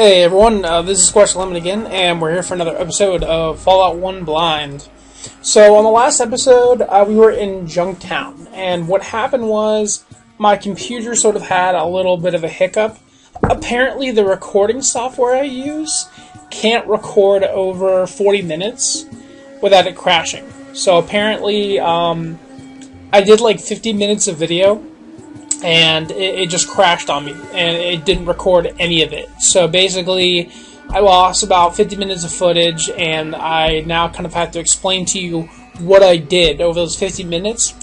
Hey everyone, this is Squash Lemon again, and we're here for another episode of Fallout 1 Blind. So on the last episode, we were in Junktown, and what happened was my computer sort of had a little bit of a hiccup. Apparently the recording software I use can't record over 40 minutes without it crashing. So apparently I did like 50 minutes of video, and it just crashed on me, and it didn't record any of it. So basically, I lost about 50 minutes of footage, and I now kind of have to explain to you what I did over those 50 minutes.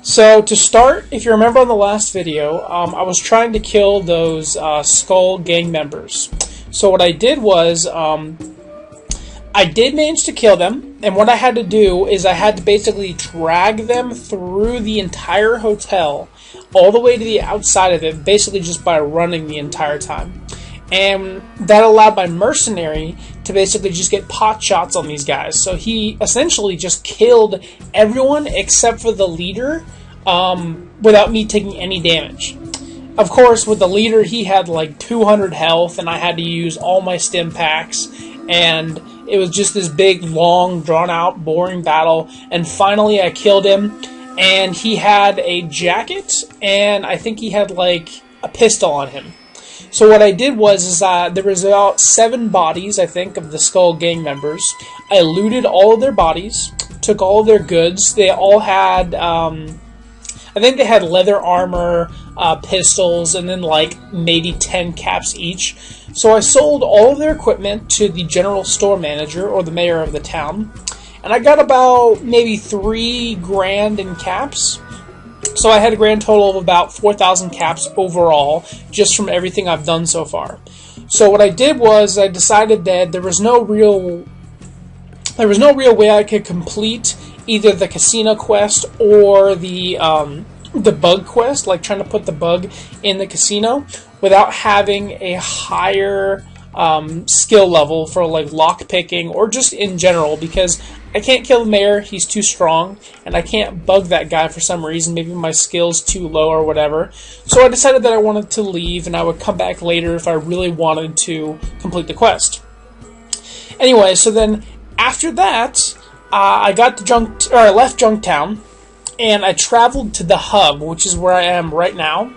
So to start, if you remember on the last video, I was trying to kill those Skull gang members. So what I did was, I did manage to kill them, and what I had to do is I had to basically drag them through the entire hotel, all the way to the outside of it, basically just by running the entire time. And that allowed my mercenary to basically just get pot shots on these guys. So he essentially just killed everyone except for the leader, without me taking any damage. Of course, with the leader, he had like 200 health, and I had to use all my stim packs, and it was just this big, long, drawn-out, boring battle, and finally I killed him, and he had a jacket, and I think he had like a pistol on him. So what I did was there was about 7 bodies, I think, of the Skull gang members. I looted all of their bodies, took all of their goods. They all had, I think they had leather armor, pistols, and then like maybe 10 caps each. So I sold all of their equipment to the general store manager, or the mayor of the town, and I got about maybe $3 grand in caps. So I had a grand total of about 4,000 caps overall, just from everything I've done so far. So what I did was I decided that there was no real way I could complete either the casino quest or the bug quest, like trying to put the bug in the casino, without having a higher skill level for like lock picking or just in general, because I can't kill the mayor, he's too strong, and I can't bug that guy for some reason. Maybe my skill's too low or whatever. So I decided that I wanted to leave, and I would come back later if I really wanted to complete the quest. Anyway, so then after that, I left Junktown, and I traveled to the hub, which is where I am right now.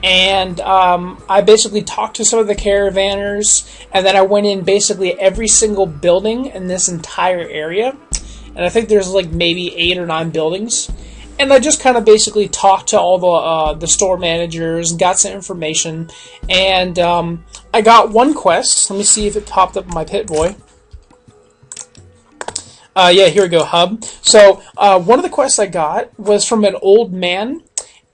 And I basically talked to some of the caravanners, and then I went in basically every single building in this entire area. And I think there's like maybe 8 or 9 buildings. And I just kind of basically talked to all the store managers, got some information, and I got one quest. Let me see if it popped up in my Pip-Boy. Yeah, here we go, hub. So, one of the quests I got was from an old man,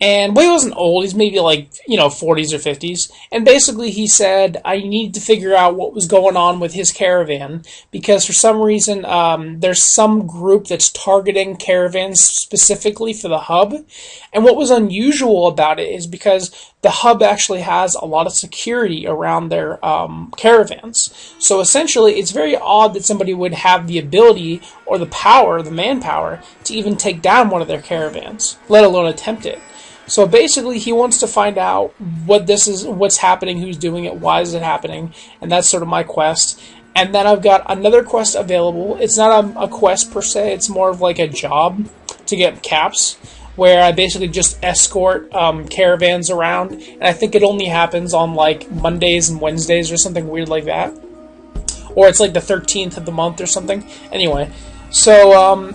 and, well, he wasn't old, he's maybe like, 40s or 50s, and basically he said I need to figure out what was going on with his caravan, because for some reason, there's some group that's targeting caravans specifically for the hub, and what was unusual about it is because the hub actually has a lot of security around their caravans. So essentially, it's very odd that somebody would have the ability or the power, the manpower, to even take down one of their caravans, let alone attempt it. So basically, he wants to find out what's happening, who's doing it, why is it happening, and that's sort of my quest. And then I've got another quest available. It's not a quest per se, it's more of like a job to get caps, where I basically just escort caravans around, and I think it only happens on like Mondays and Wednesdays or something weird like that. Or it's like the 13th of the month or something. Anyway, so,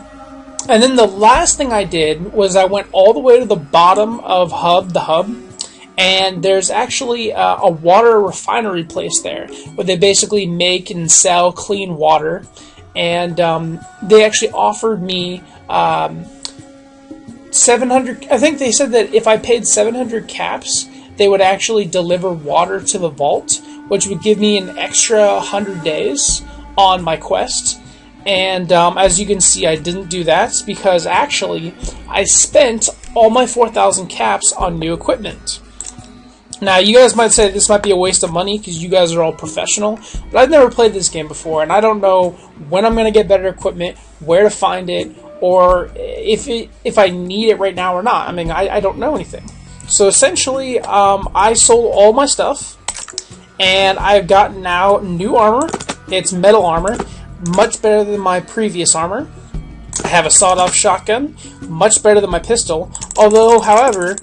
and then the last thing I did was I went all the way to the bottom of the hub, and there's actually a water refinery place there, where they basically make and sell clean water, and they actually offered me 700, I think they said that if I paid 700 caps, they would actually deliver water to the vault, which would give me an extra 100 days on my quest. And as you can see, I didn't do that because actually I spent all my 4,000 caps on new equipment. Now, you guys might say this might be a waste of money because you guys are all professional, but I've never played this game before, and I don't know when I'm going to get better equipment, where to find it, or if I need it right now or not. I mean, I don't know anything. So essentially, I sold all my stuff, and I've gotten now new armor. It's metal armor, much better than my previous armor. I have a sawed-off shotgun, much better than my pistol, although, however,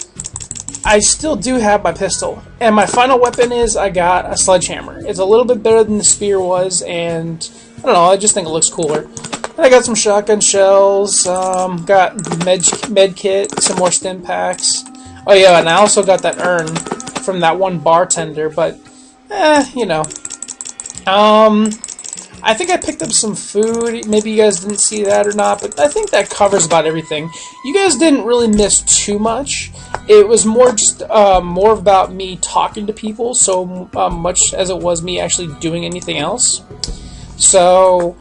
I still do have my pistol. And my final weapon is I got a sledgehammer. It's a little bit better than the spear was, and I don't know, I just think it looks cooler. And I got some shotgun shells, got med kit, some more stim packs. Oh yeah, and I also got that urn from that one bartender, but, you know. I think I picked up some food. Maybe you guys didn't see that or not, but I think that covers about everything. You guys didn't really miss too much. It was more just more about me talking to people, so much as it was me actually doing anything else. So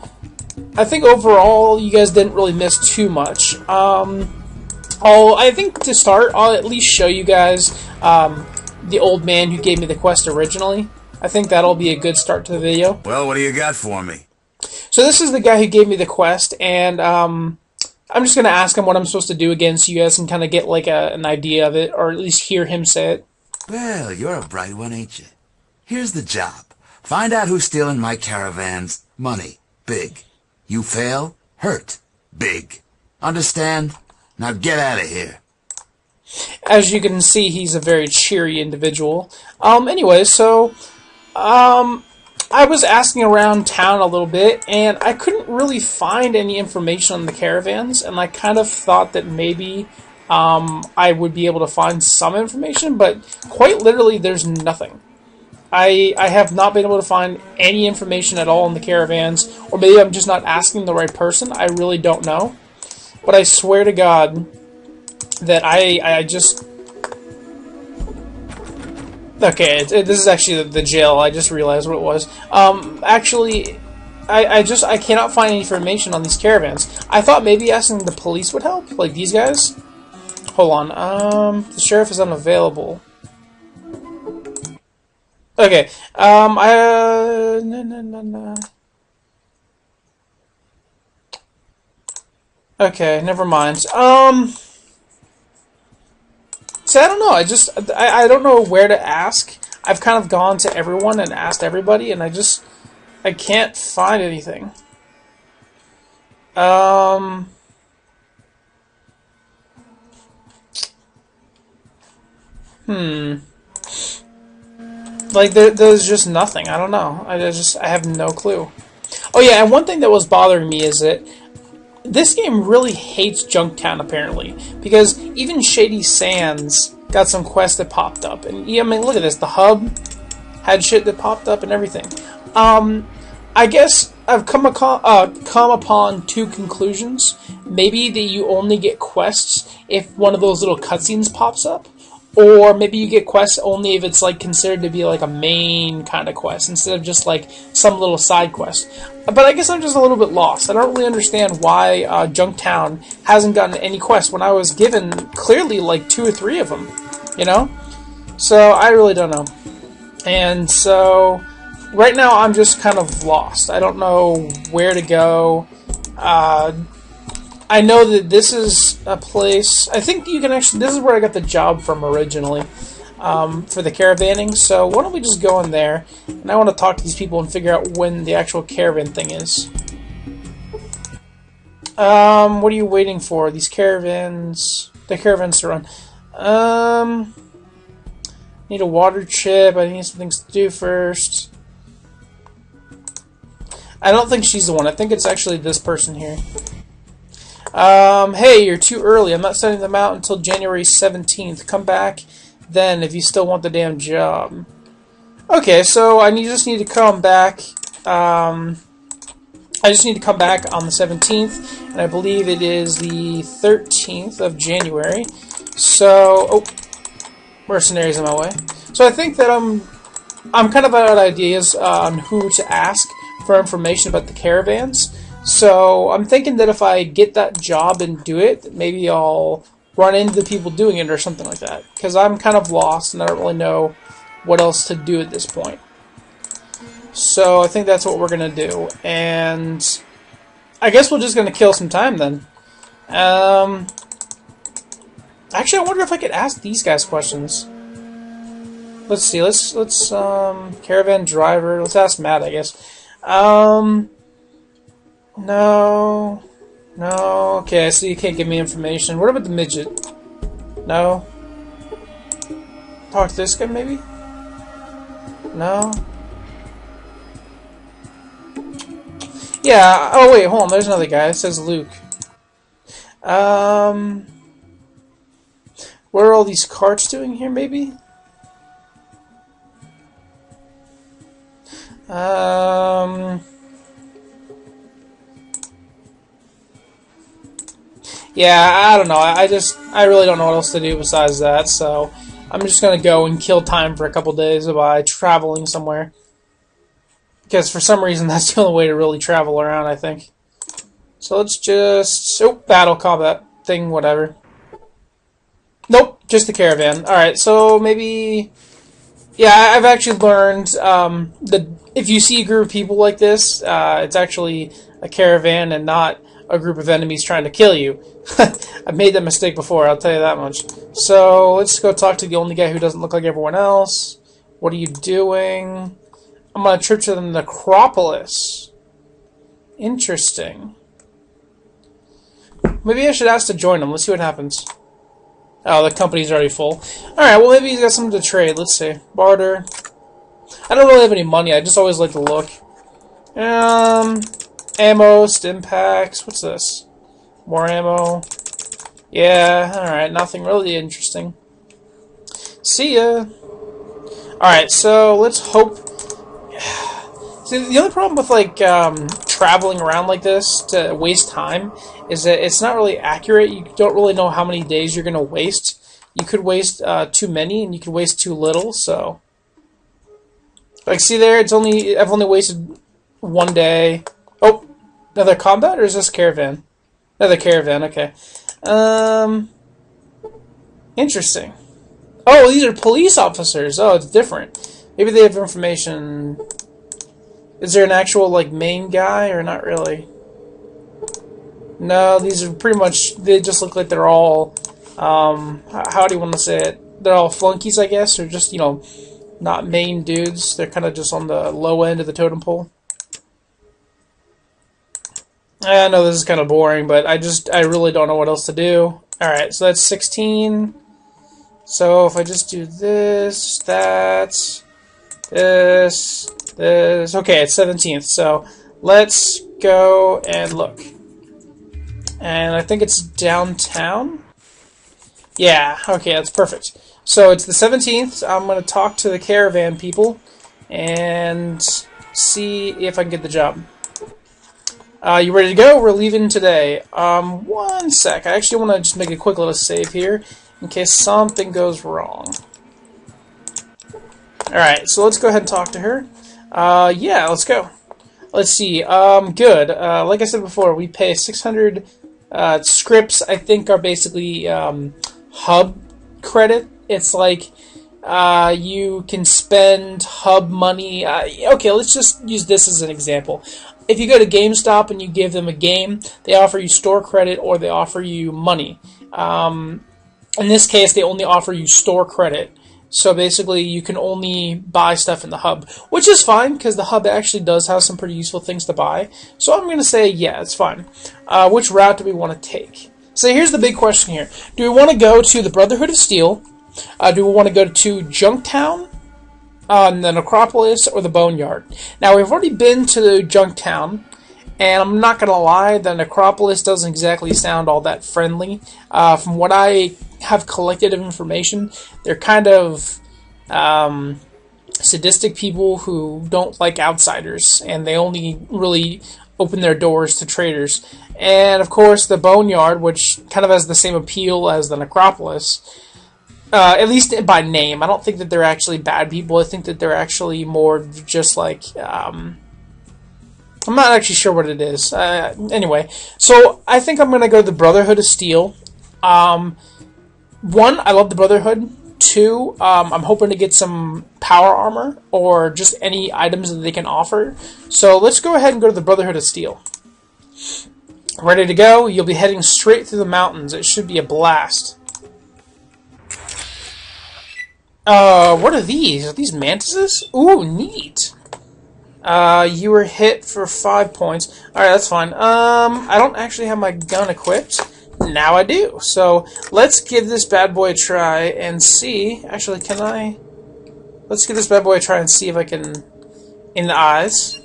I think overall you guys didn't really miss too much. I think to start, I'll at least show you guys the old man who gave me the quest originally. I think that'll be a good start to the video. Well, what do you got for me? So this is the guy who gave me the quest, and I'm just going to ask him what I'm supposed to do again so you guys can kind of get like an idea of it, or at least hear him say it. Well, you're a bright one, ain't you? Here's the job. Find out who's stealing my caravans. Money. Big. You fail? Hurt. Big. Understand? Now get out of here. As you can see, he's a very cheery individual. Anyway, so I was asking around town a little bit, and I couldn't really find any information on the caravans, and I kind of thought that maybe I would be able to find some information, but quite literally there's nothing. I have not been able to find any information at all on the caravans, or maybe I'm just not asking the right person. I really don't know. But I swear to God that I just... Okay, this is actually the jail. I just realized what it was. Actually, I cannot find any information on these caravans. I thought maybe asking the police would help, like these guys. Hold on. The sheriff is unavailable. Okay. No. Okay, never mind. See, I don't know. I don't know where to ask. I've kind of gone to everyone and asked everybody, and I can't find anything. Like, there's just nothing. I don't know. I have no clue. Oh yeah, and one thing that was bothering me is that this game really hates Junktown, apparently, because even Shady Sands got some quests that popped up, and yeah, I mean, look at this. The hub had shit that popped up and everything. I guess I've come upon two conclusions. Maybe that you only get quests if one of those little cutscenes pops up, or maybe you get quests only if it's like considered to be like a main kind of quest instead of just like some little side quest. But I guess I'm just a little bit lost. I don't really understand why Junktown hasn't gotten any quests when I was given clearly like 2 or 3 of them, you know? So I really don't know. And so right now I'm just kind of lost. I don't know where to go. I know that this is a place, I think you can actually, this is where I got the job from originally, for the caravanning, so why don't we just go in there, and I want to talk to these people and figure out when the actual caravan thing is. What are you waiting for? These caravans, the caravans to run. Need a water chip, I need some things to do first. I don't think she's the one, I think it's actually this person here. Hey, you're too early. I'm not sending them out until January 17th. Come back then if you still want the damn job. Okay, so just need to come back. I just need to come back on the 17th, and I believe it is the 13th of January. So, oh, mercenaries in my way. So I think that I'm kind of out of ideas on who to ask for information about the caravans. So I'm thinking that if I get that job and do it, maybe I'll run into the people doing it or something like that. Because I'm kind of lost and I don't really know what else to do at this point. So I think that's what we're going to do. And I guess we're just going to kill some time then. Actually, I wonder if I could ask these guys questions. let's see. Let's caravan driver. Let's ask Matt, I guess. No. No. Okay, so you can't give me information. What about the midget? No. Talk to this guy, maybe? No. Yeah. Oh wait, hold on. There's another guy. It says Luke. What are all these carts doing here, maybe? Yeah, I don't know. I really don't know what else to do besides that, so I'm just gonna go and kill time for a couple days by traveling somewhere. Because for some reason that's the only way to really travel around, I think. So let's just... Oh, battle combat thing, whatever. Nope, just the caravan. Alright, so maybe... Yeah, I've actually learned that if you see a group of people like this, it's actually a caravan and not a group of enemies trying to kill you. I've made that mistake before, I'll tell you that much. So, let's go talk to the only guy who doesn't look like everyone else. What are you doing? I'm on a trip to the Necropolis. Interesting. Maybe I should ask to join him. Let's see what happens. Oh, the company's already full. Alright, well maybe he's got something to trade. Let's see. Barter. I don't really have any money. I just always like to look. Ammo, stim packs. What's this? More ammo. Yeah, alright. Nothing really interesting. See ya. Alright, so let's hope... See, the only problem with, like, traveling around like this to waste time is that it's not really accurate. You don't really know how many days you're going to waste. You could waste too many, and you could waste too little, so... Like, see there? I've only wasted 1 day. Oh, another combat, or is this caravan? Another caravan, okay. Interesting. Oh, these are police officers. Oh, it's different. Maybe they have information... Is there an actual, like, main guy, or not really? No, these are pretty much, they just look like they're all, how do you want to say it? They're all flunkies, I guess, or just, you know, not main dudes. They're kind of just on the low end of the totem pole. I know this is kind of boring, but I really don't know what else to do. Alright, so that's 16. So if I just do this, that, this... Okay, it's 17th, so let's go and look. And I think it's downtown? Yeah, okay, that's perfect. So it's the 17th. I'm going to talk to the caravan people and see if I can get the job. You ready to go? We're leaving today. 1 sec. I actually want to just make a quick little save here in case something goes wrong. Alright, so let's go ahead and talk to her. Yeah, let's go. Let's see. Good. Like I said before, we pay 600 scripts. I think are basically hub credit. It's like you can spend hub money. Okay, let's just use this as an example. If you go to GameStop and you give them a game, they offer you store credit or they offer you money. In this case, they only offer you store credit. So basically, you can only buy stuff in the hub, which is fine, because the hub actually does have some pretty useful things to buy. So I'm going to say, yeah, it's fine. Which route do we want to take? So here's the big question here. Do we want to go to the Brotherhood of Steel? Do we want to go to Junktown, the Necropolis, or the Boneyard? Now, we've already been to Junktown, and I'm not going to lie, the Necropolis doesn't exactly sound all that friendly. From what I have collected of information, they're kind of sadistic people who don't like outsiders, and they only really open their doors to traders. And of course, the Boneyard, which kind of has the same appeal as the Necropolis, at least by name. I don't think that they're actually bad people. I think that they're actually more just like... I'm not actually sure what it is. Anyway, so I think I'm going to go to the Brotherhood of Steel. 1, I love the Brotherhood. 2, I'm hoping to get some power armor or just any items that they can offer. So let's go ahead and go to the Brotherhood of Steel. Ready to go? You'll be heading straight through the mountains. It should be a blast. What are these? Are these mantises? Ooh, neat. You were hit for 5 points. Alright, that's fine. I don't actually have my gun equipped. Now I do. So, let's give this bad boy a try and see. Actually, can I... Let's give this bad boy a try and see if I can... In the eyes.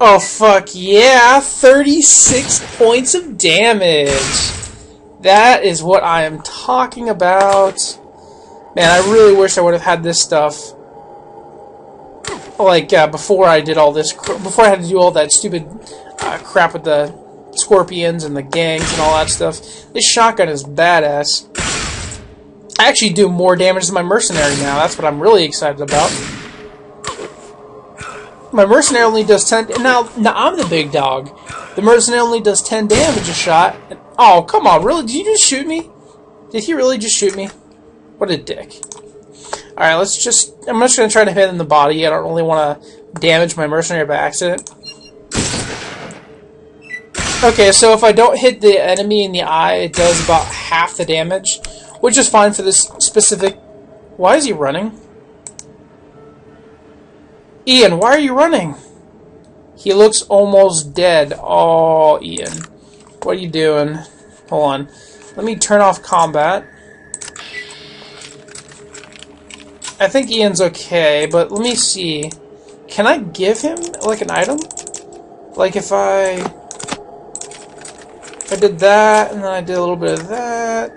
Oh, fuck yeah! 36 points of damage! That is what I am talking about. Man, I really wish I would have had this stuff. Like, before I did all this... Before I had to do all that stupid crap with the scorpions and the gangs and all that stuff. This shotgun is badass. I actually do more damage than my mercenary now. That's what I'm really excited about. My mercenary only does 10... Now I'm the big dog. The mercenary only does 10 damage a shot. Oh, come on, really? Did you just shoot me? Did he really just shoot me? What a dick. Alright, let's just... I'm just going to try to hit him in the body. I don't really want to damage my mercenary by accident. Okay, so if I don't hit the enemy in the eye, it does about half the damage. Which is fine for this specific... Why is he running? Ian, why are you running? He looks almost dead. Oh, Ian. What are you doing? Hold on. Let me turn off combat. I think Ian's okay, but let me see. Can I give him, like, an item? Like, if I did that, and then I did a little bit of that.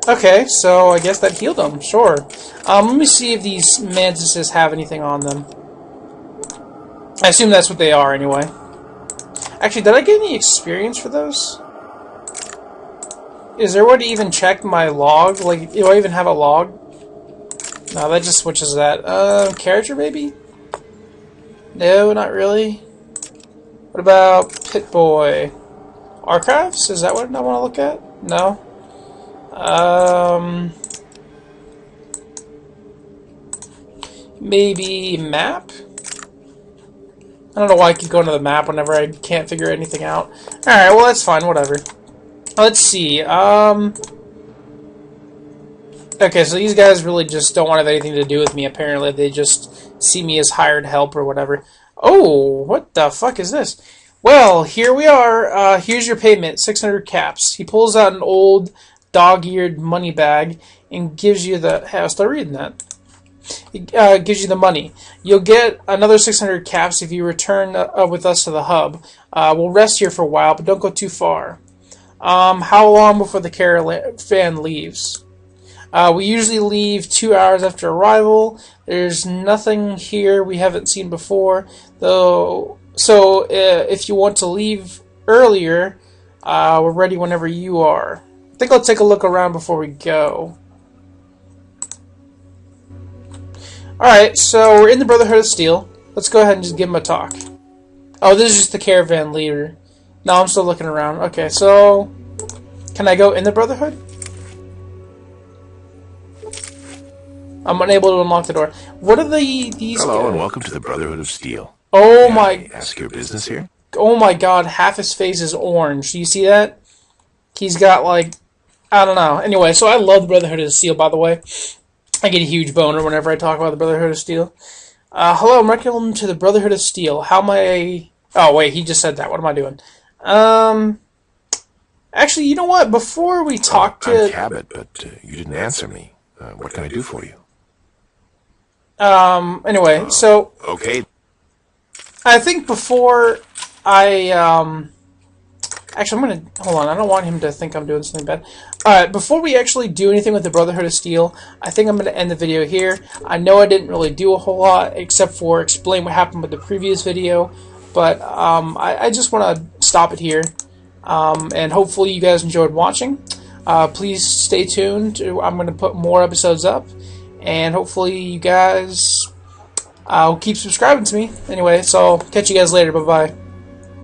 Okay, so I guess that healed him. Sure. Let me see if these mantises have anything on them. I assume that's what they are, anyway. Actually, did I get any experience for those? Is there a way to even check my log? Like, do I even have a log? No, that just switches that. Character, maybe? No, not really. What about Pit-Boy? Archives? Is that what I want to look at? No? Maybe map? I don't know why I keep going to the map whenever I can't figure anything out. Alright, well that's fine, whatever. Let's see, okay, so these guys really just don't want to have anything to do with me, apparently. They just see me as hired help or whatever. Oh, what the fuck is this? Well, here we are. Here's your payment, 600 caps. He pulls out an old dog-eared money bag and gives you the... Hey, I'll start reading that. It gives you the money. You'll get another 600 caps if you return with us to the hub. We'll rest here for a while, but don't go too far. How long before the caravan leaves? We usually leave 2 hours after arrival. There's nothing here we haven't seen before, though. So if you want to leave earlier, we're ready whenever you are. I think I'll take a look around before we go. Alright, so we're in the Brotherhood of Steel. Let's go ahead and just give him a talk. Oh, this is just the caravan leader. No, I'm still looking around. Okay, so... Can I go in the Brotherhood? I'm unable to unlock the door. What are these Hello, guys? and welcome to the Brotherhood of Steel. Oh May my... I ask your business here? Oh my god, half his face is orange. Do you see that? He's got, like... I don't know. Anyway, so I love the Brotherhood of Steel, by the way. I get a huge boner whenever I talk about the Brotherhood of Steel. Hello, welcome to the Brotherhood of Steel. How am I... Oh, wait, he just said that. What am I doing? Actually, you know what? Before we talk to... I'm Cabot, but you didn't answer me. What can I do for you? Anyway, so... Okay. I think before I, Actually, I'm gonna... Hold on, I don't want him to think I'm doing something bad. Alright, before we actually do anything with the Brotherhood of Steel, I think I'm gonna end the video here. I know I didn't really do a whole lot, except for explain what happened with the previous video, but, I just want to stop it here. And hopefully you guys enjoyed watching. Please stay tuned. I'm going to put more episodes up. And hopefully you guys will keep subscribing to me. Anyway, so I'll catch you guys later. Bye-bye.